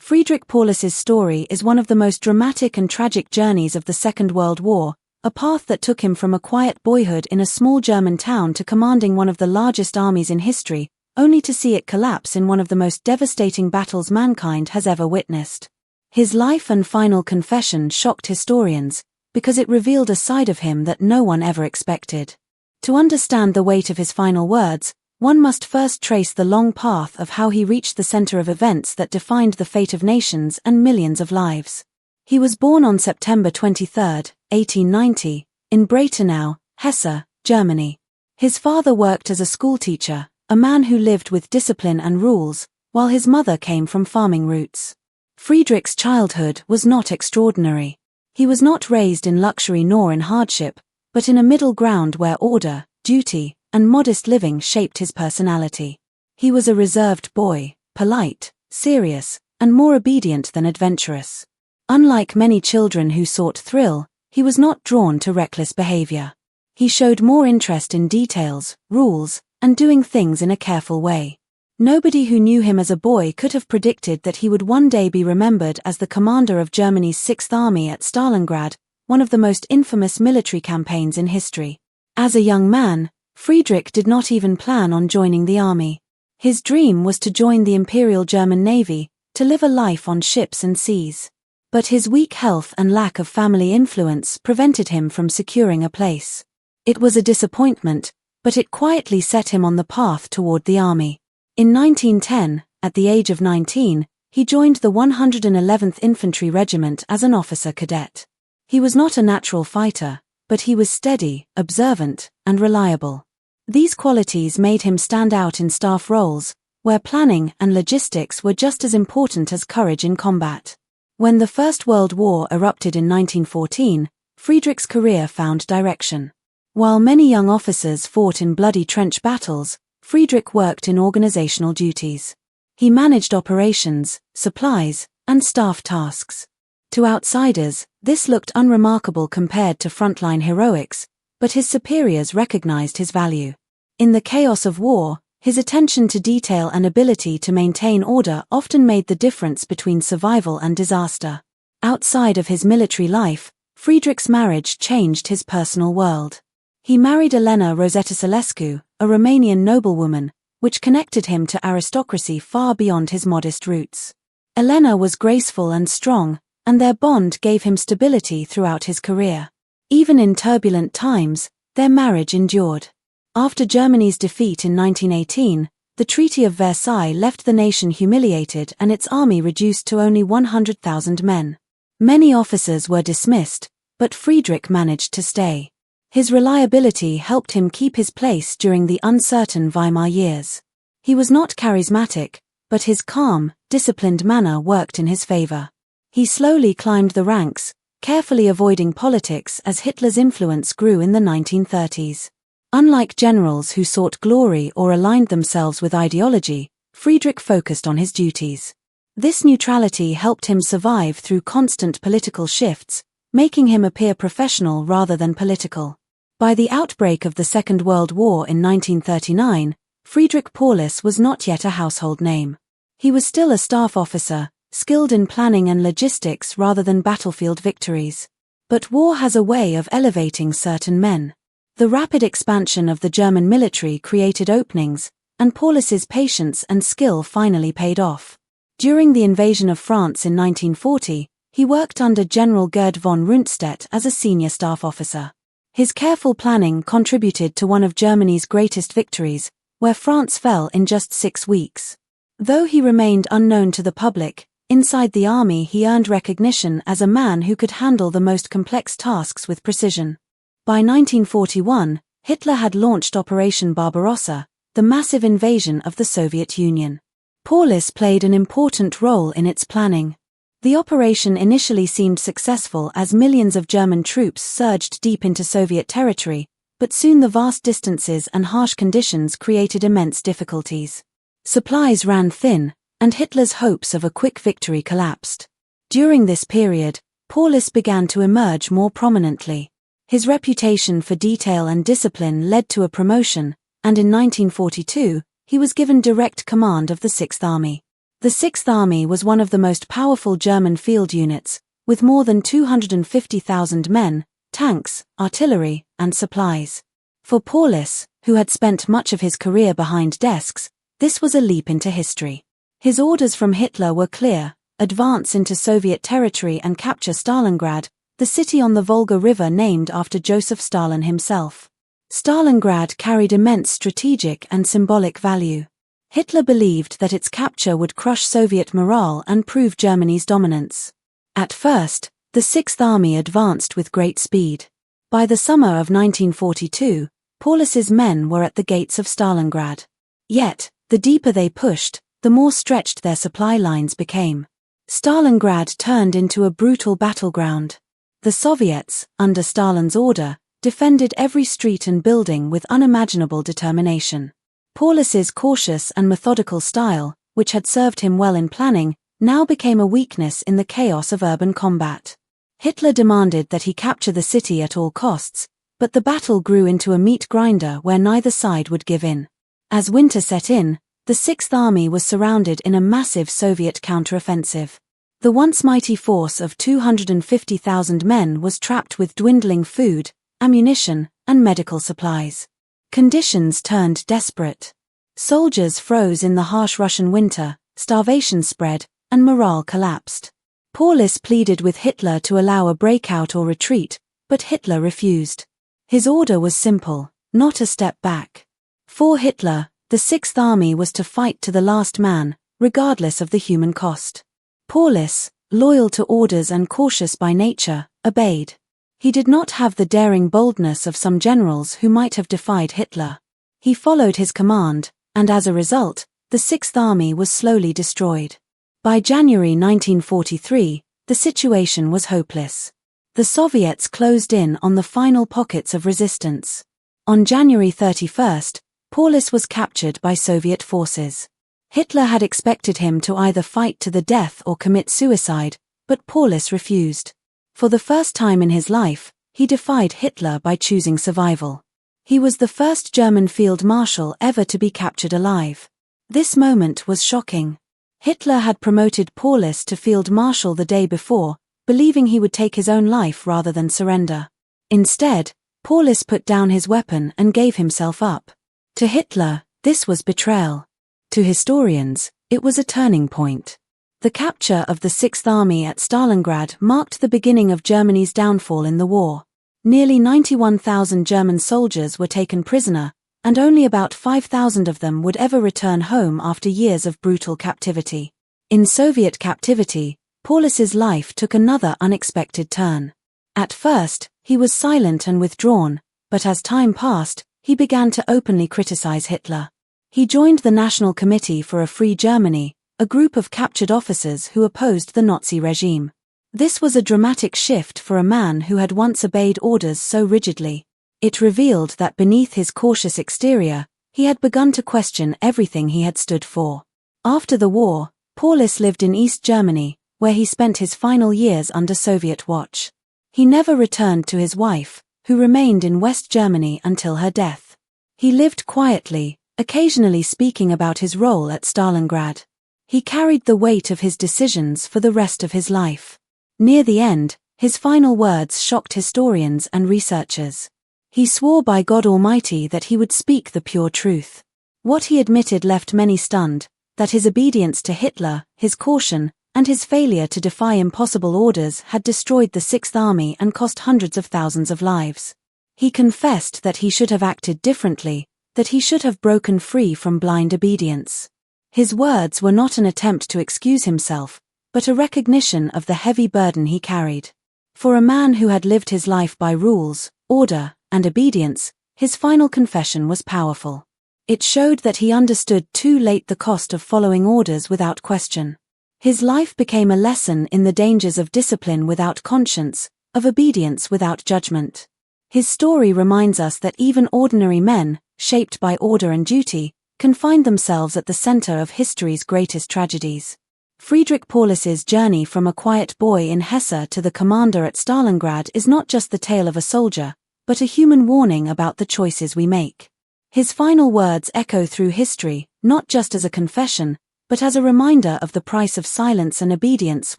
Friedrich Paulus's story is one of the most dramatic and tragic journeys of the Second World War, a path that took him from a quiet boyhood in a small German town to commanding one of the largest armies in history, only to see it collapse in one of the most devastating battles mankind has ever witnessed. His life and final confession shocked historians, because it revealed a side of him that no one ever expected. To understand the weight of his final words, one must first trace the long path of how he reached the center of events that defined the fate of nations and millions of lives. He was born on September 23, 1890, in Breitenau, Hesse, Germany. His father worked as a schoolteacher, a man who lived with discipline and rules, while his mother came from farming roots. Friedrich's childhood was not extraordinary. He was not raised in luxury nor in hardship, but in a middle ground where order, duty, and modest living shaped his personality. He was a reserved boy, polite, serious, and more obedient than adventurous. Unlike many children who sought thrill, he was not drawn to reckless behavior. He showed more interest in details, rules, and doing things in a careful way. Nobody who knew him as a boy could have predicted that he would one day be remembered as the commander of Germany's Sixth Army at Stalingrad, one of the most infamous military campaigns in history. As a young man, Friedrich did not even plan on joining the army. His dream was to join the Imperial German Navy, to live a life on ships and seas. But his weak health and lack of family influence prevented him from securing a place. It was a disappointment, but it quietly set him on the path toward the army. In 1910, at the age of 19, he joined the 111th Infantry Regiment as an officer cadet. He was not a natural fighter, but he was steady, observant, and reliable. These qualities made him stand out in staff roles, where planning and logistics were just as important as courage in combat. When the First World War erupted in 1914, Friedrich's career found direction. While many young officers fought in bloody trench battles, Friedrich worked in organizational duties. He managed operations, supplies, and staff tasks. To outsiders, this looked unremarkable compared to frontline heroics, but his superiors recognized his value. In the chaos of war, his attention to detail and ability to maintain order often made the difference between survival and disaster. Outside of his military life, Friedrich's marriage changed his personal world. He married Elena Rosetasălescu, a Romanian noblewoman, which connected him to aristocracy far beyond his modest roots. Elena was graceful and strong, and their bond gave him stability throughout his career. Even in turbulent times, their marriage endured. After Germany's defeat in 1918, the Treaty of Versailles left the nation humiliated and its army reduced to only 100,000 men. Many officers were dismissed, but Friedrich managed to stay. His reliability helped him keep his place during the uncertain Weimar years. He was not charismatic, but his calm, disciplined manner worked in his favor. He slowly climbed the ranks, carefully avoiding politics as Hitler's influence grew in the 1930s. Unlike generals who sought glory or aligned themselves with ideology, Friedrich focused on his duties. This neutrality helped him survive through constant political shifts, making him appear professional rather than political. By the outbreak of the Second World War in 1939, Friedrich Paulus was not yet a household name. He was still a staff officer, skilled in planning and logistics rather than battlefield victories. But war has a way of elevating certain men. The rapid expansion of the German military created openings, and Paulus's patience and skill finally paid off. During the invasion of France in 1940, he worked under General Gerd von Rundstedt as a senior staff officer. His careful planning contributed to one of Germany's greatest victories, where France fell in just 6 weeks. Though he remained unknown to the public, inside the army he earned recognition as a man who could handle the most complex tasks with precision. By 1941, Hitler had launched Operation Barbarossa, the massive invasion of the Soviet Union. Paulus played an important role in its planning. The operation initially seemed successful as millions of German troops surged deep into Soviet territory, but soon the vast distances and harsh conditions created immense difficulties. Supplies ran thin, and Hitler's hopes of a quick victory collapsed. During this period, Paulus began to emerge more prominently. His reputation for detail and discipline led to a promotion, and in 1942, he was given direct command of the Sixth Army. The Sixth Army was one of the most powerful German field units, with more than 250,000 men, tanks, artillery, and supplies. For Paulus, who had spent much of his career behind desks, this was a leap into history. His orders from Hitler were clear: advance into Soviet territory and capture Stalingrad, the city on the Volga River named after Joseph Stalin himself. Stalingrad carried immense strategic and symbolic value. Hitler believed that its capture would crush Soviet morale and prove Germany's dominance. At first, the Sixth Army advanced with great speed. By the summer of 1942, Paulus's men were at the gates of Stalingrad. Yet, the deeper they pushed, the more stretched their supply lines became. Stalingrad turned into a brutal battleground. The Soviets, under Stalin's order, defended every street and building with unimaginable determination. Paulus's cautious and methodical style, which had served him well in planning, now became a weakness in the chaos of urban combat. Hitler demanded that he capture the city at all costs, but the battle grew into a meat grinder where neither side would give in. As winter set in, the Sixth Army was surrounded in a massive Soviet counteroffensive. The once mighty force of 250,000 men was trapped with dwindling food, ammunition, and medical supplies. Conditions turned desperate. Soldiers froze in the harsh Russian winter, starvation spread, and morale collapsed. Paulus pleaded with Hitler to allow a breakout or retreat, but Hitler refused. His order was simple: not a step back. For Hitler, the Sixth Army was to fight to the last man, regardless of the human cost. Paulus, loyal to orders and cautious by nature, obeyed. He did not have the daring boldness of some generals who might have defied Hitler. He followed his command, and as a result, the Sixth Army was slowly destroyed. By January 1943, the situation was hopeless. The Soviets closed in on the final pockets of resistance. On January 31st, Paulus was captured by Soviet forces. Hitler had expected him to either fight to the death or commit suicide, but Paulus refused. For the first time in his life, he defied Hitler by choosing survival. He was the first German Field Marshal ever to be captured alive. This moment was shocking. Hitler had promoted Paulus to Field Marshal the day before, believing he would take his own life rather than surrender. Instead, Paulus put down his weapon and gave himself up. To Hitler, this was betrayal. To historians, it was a turning point. The capture of the Sixth Army at Stalingrad marked the beginning of Germany's downfall in the war. Nearly 91,000 German soldiers were taken prisoner, and only about 5,000 of them would ever return home after years of brutal captivity. In Soviet captivity, Paulus's life took another unexpected turn. At first, he was silent and withdrawn, but as time passed, he began to openly criticize Hitler. He joined the National Committee for a Free Germany, a group of captured officers who opposed the Nazi regime. This was a dramatic shift for a man who had once obeyed orders so rigidly. It revealed that beneath his cautious exterior, he had begun to question everything he had stood for. After the war, Paulus lived in East Germany, where he spent his final years under Soviet watch. He never returned to his wife, who remained in West Germany until her death. He lived quietly, occasionally speaking about his role at Stalingrad. He carried the weight of his decisions for the rest of his life. Near the end, his final words shocked historians and researchers. He swore by God Almighty that he would speak the pure truth. What he admitted left many stunned: that his obedience to Hitler, his caution, and his failure to defy impossible orders had destroyed the Sixth Army and cost hundreds of thousands of lives. He confessed that he should have acted differently, that he should have broken free from blind obedience. His words were not an attempt to excuse himself, but a recognition of the heavy burden he carried. For a man who had lived his life by rules, order, and obedience, his final confession was powerful. It showed that he understood too late the cost of following orders without question. His life became a lesson in the dangers of discipline without conscience, of obedience without judgment. His story reminds us that even ordinary men, shaped by order and duty, can find themselves at the center of history's greatest tragedies. Friedrich Paulus's journey from a quiet boy in Hesse to the commander at Stalingrad is not just the tale of a soldier, but a human warning about the choices we make. His final words echo through history, not just as a confession, but as a reminder of the price of silence and obedience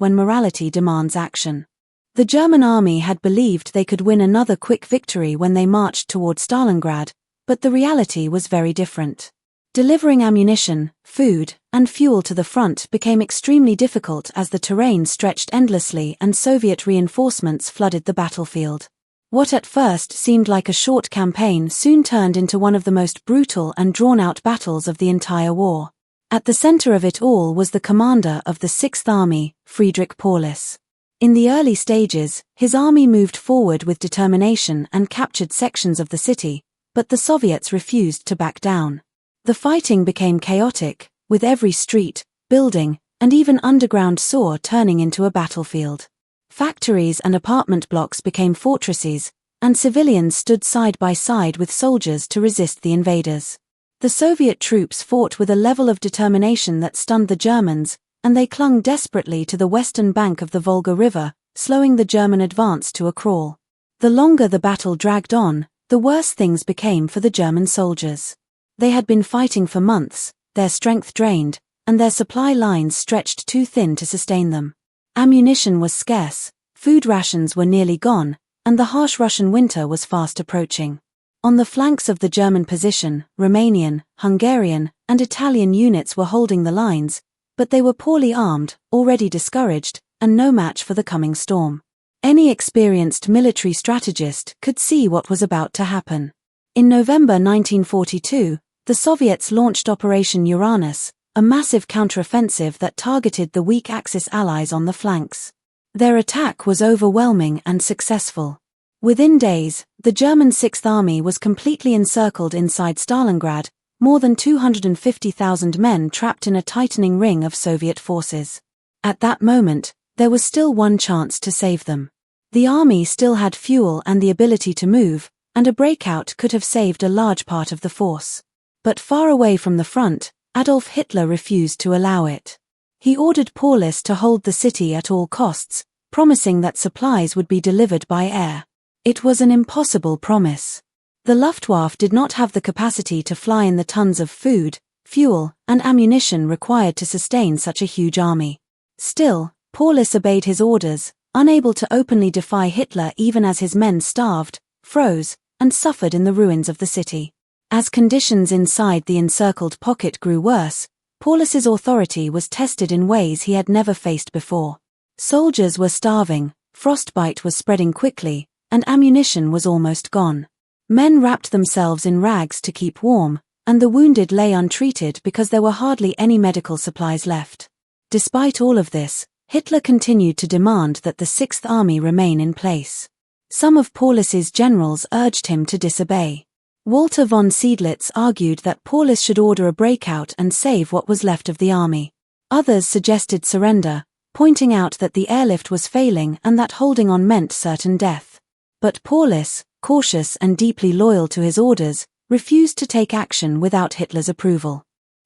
when morality demands action. The German army had believed they could win another quick victory when they marched toward Stalingrad, but the reality was very different. Delivering ammunition, food, and fuel to the front became extremely difficult as the terrain stretched endlessly and Soviet reinforcements flooded the battlefield. What at first seemed like a short campaign soon turned into one of the most brutal and drawn-out battles of the entire war. At the center of it all was the commander of the Sixth Army, Friedrich Paulus. In the early stages, his army moved forward with determination and captured sections of the city, but the Soviets refused to back down. The fighting became chaotic, with every street, building, and even underground sewer turning into a battlefield. Factories and apartment blocks became fortresses, and civilians stood side by side with soldiers to resist the invaders. The Soviet troops fought with a level of determination that stunned the Germans, and they clung desperately to the western bank of the Volga River, slowing the German advance to a crawl. The longer the battle dragged on, the worse things became for the German soldiers. They had been fighting for months, their strength drained, and their supply lines stretched too thin to sustain them. Ammunition was scarce, food rations were nearly gone, and the harsh Russian winter was fast approaching. On the flanks of the German position, Romanian, Hungarian, and Italian units were holding the lines, but they were poorly armed, already discouraged, and no match for the coming storm. Any experienced military strategist could see what was about to happen. In November 1942, the Soviets launched Operation Uranus, a massive counteroffensive that targeted the weak Axis allies on the flanks. Their attack was overwhelming and successful. Within days, the German Sixth Army was completely encircled inside Stalingrad, more than 250,000 men trapped in a tightening ring of Soviet forces. At that moment, there was still one chance to save them. The army still had fuel and the ability to move, and a breakout could have saved a large part of the force. But far away from the front, Adolf Hitler refused to allow it. He ordered Paulus to hold the city at all costs, promising that supplies would be delivered by air. It was an impossible promise. The Luftwaffe did not have the capacity to fly in the tons of food, fuel, and ammunition required to sustain such a huge army. Still, Paulus obeyed his orders, unable to openly defy Hitler even as his men starved, froze, and suffered in the ruins of the city. As conditions inside the encircled pocket grew worse, Paulus's authority was tested in ways he had never faced before. Soldiers were starving, frostbite was spreading quickly, and ammunition was almost gone. Men wrapped themselves in rags to keep warm, and the wounded lay untreated because there were hardly any medical supplies left. Despite all of this, Hitler continued to demand that the Sixth Army remain in place. Some of Paulus's generals urged him to disobey. Walter von Seydlitz argued that Paulus should order a breakout and save what was left of the army. Others suggested surrender, pointing out that the airlift was failing and that holding on meant certain death. But Paulus, cautious and deeply loyal to his orders, refused to take action without Hitler's approval.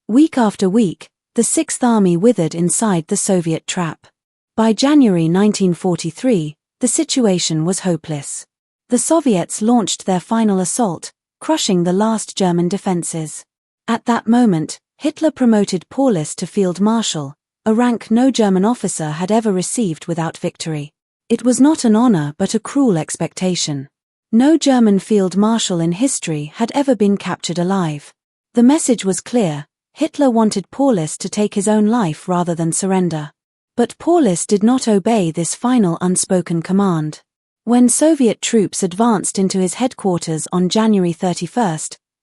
Week after week, the Sixth Army withered inside the Soviet trap. By January 1943, the situation was hopeless. The Soviets launched their final assault, crushing the last German defenses. At that moment, Hitler promoted Paulus to Field Marshal, a rank no German officer had ever received without victory. It was not an honor but a cruel expectation. No German Field Marshal in history had ever been captured alive. The message was clear: Hitler wanted Paulus to take his own life rather than surrender. But Paulus did not obey this final unspoken command. When Soviet troops advanced into his headquarters on January 31,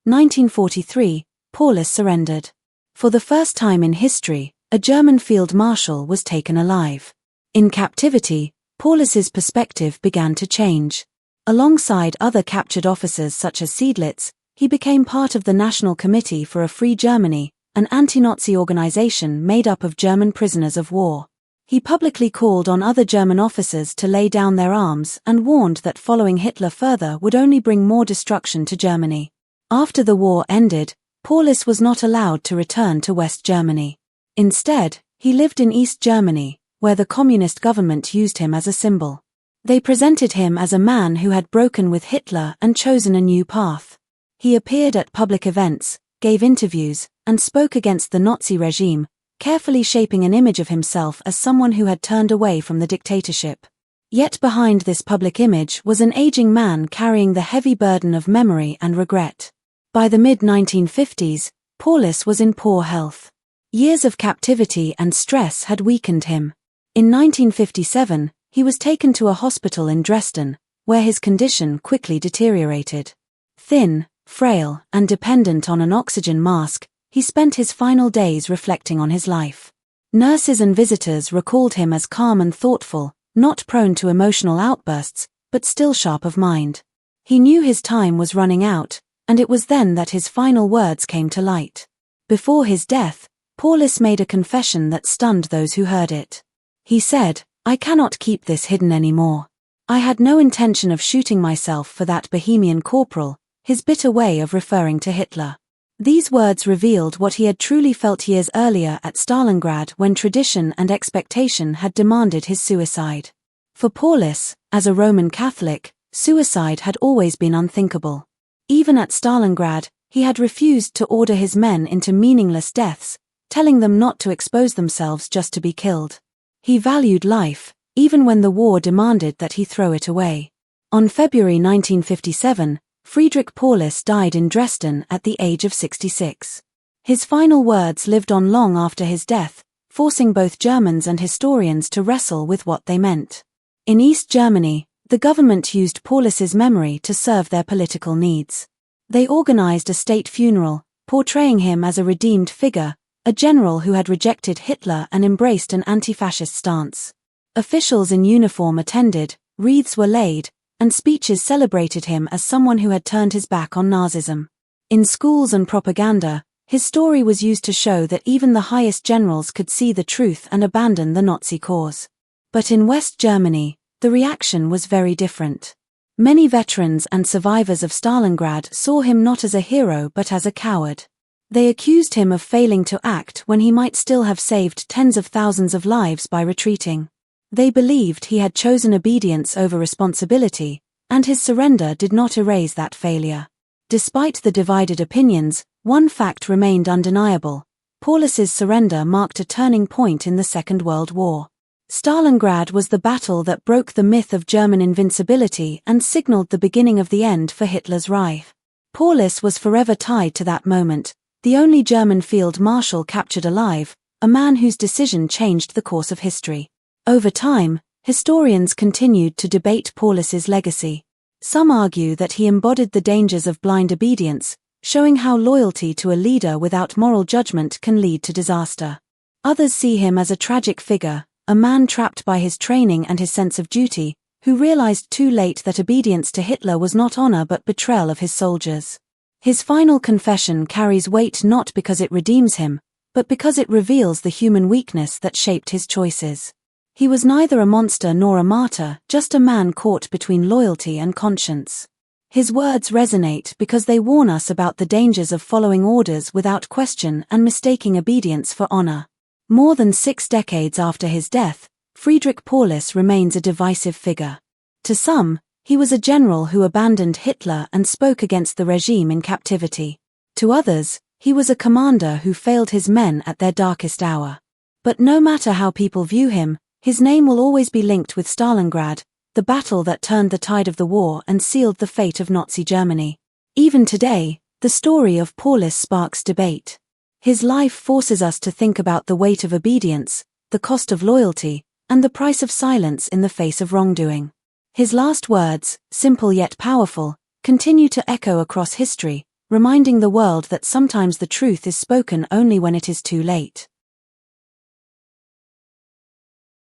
1943, Paulus surrendered. For the first time in history, a German field marshal was taken alive. In captivity, Paulus's perspective began to change. Alongside other captured officers such as Seydlitz, he became part of the National Committee for a Free Germany, an anti-Nazi organization made up of German prisoners of war. He publicly called on other German officers to lay down their arms and warned that following Hitler further would only bring more destruction to Germany. After the war ended, Paulus was not allowed to return to West Germany. Instead, he lived in East Germany, where the communist government used him as a symbol. They presented him as a man who had broken with Hitler and chosen a new path. He appeared at public events, gave interviews, and spoke against the Nazi regime, carefully shaping an image of himself as someone who had turned away from the dictatorship. Yet behind this public image was an aging man carrying the heavy burden of memory and regret. By the mid-1950s, Paulus was in poor health. Years of captivity and stress had weakened him. In 1957, he was taken to a hospital in Dresden, where his condition quickly deteriorated. Thin, frail, and dependent on an oxygen mask, he spent his final days reflecting on his life. Nurses and visitors recalled him as calm and thoughtful, not prone to emotional outbursts, but still sharp of mind. He knew his time was running out, and it was then that his final words came to light. Before his death, Paulus made a confession that stunned those who heard it. He said, "I cannot keep this hidden anymore. I had no intention of shooting myself for that Bohemian corporal," his bitter way of referring to Hitler. These words revealed what he had truly felt years earlier at Stalingrad when tradition and expectation had demanded his suicide. For Paulus, as a Roman Catholic, suicide had always been unthinkable. Even at Stalingrad, he had refused to order his men into meaningless deaths, telling them not to expose themselves just to be killed. He valued life, even when the war demanded that he throw it away. On February 1957, Friedrich Paulus died in Dresden at the age of 66. His final words lived on long after his death, forcing both Germans and historians to wrestle with what they meant. In East Germany, the government used Paulus's memory to serve their political needs. They organized a state funeral, portraying him as a redeemed figure, a general who had rejected Hitler and embraced an anti-fascist stance. Officials in uniform attended, wreaths were laid, and speeches celebrated him as someone who had turned his back on Nazism. In schools and propaganda, his story was used to show that even the highest generals could see the truth and abandon the Nazi cause. But in West Germany, the reaction was very different. Many veterans and survivors of Stalingrad saw him not as a hero but as a coward. They accused him of failing to act when he might still have saved tens of thousands of lives by retreating. They believed he had chosen obedience over responsibility, and his surrender did not erase that failure. Despite the divided opinions, one fact remained undeniable: Paulus's surrender marked a turning point in the Second World War. Stalingrad was the battle that broke the myth of German invincibility and signaled the beginning of the end for Hitler's Reich. Paulus was forever tied to that moment, the only German Field Marshal captured alive, a man whose decision changed the course of history. Over time, historians continued to debate Paulus's legacy. Some argue that he embodied the dangers of blind obedience, showing how loyalty to a leader without moral judgment can lead to disaster. Others see him as a tragic figure, a man trapped by his training and his sense of duty, who realized too late that obedience to Hitler was not honor but betrayal of his soldiers. His final confession carries weight not because it redeems him, but because it reveals the human weakness that shaped his choices. He was neither a monster nor a martyr, just a man caught between loyalty and conscience. His words resonate because they warn us about the dangers of following orders without question and mistaking obedience for honor. More than 6 decades after his death, Friedrich Paulus remains a divisive figure. To some, he was a general who abandoned Hitler and spoke against the regime in captivity. To others, he was a commander who failed his men at their darkest hour. But no matter how people view him, his name will always be linked with Stalingrad, the battle that turned the tide of the war and sealed the fate of Nazi Germany. Even today, the story of Paulus sparks debate. His life forces us to think about the weight of obedience, the cost of loyalty, and the price of silence in the face of wrongdoing. His last words, simple yet powerful, continue to echo across history, reminding the world that sometimes the truth is spoken only when it is too late.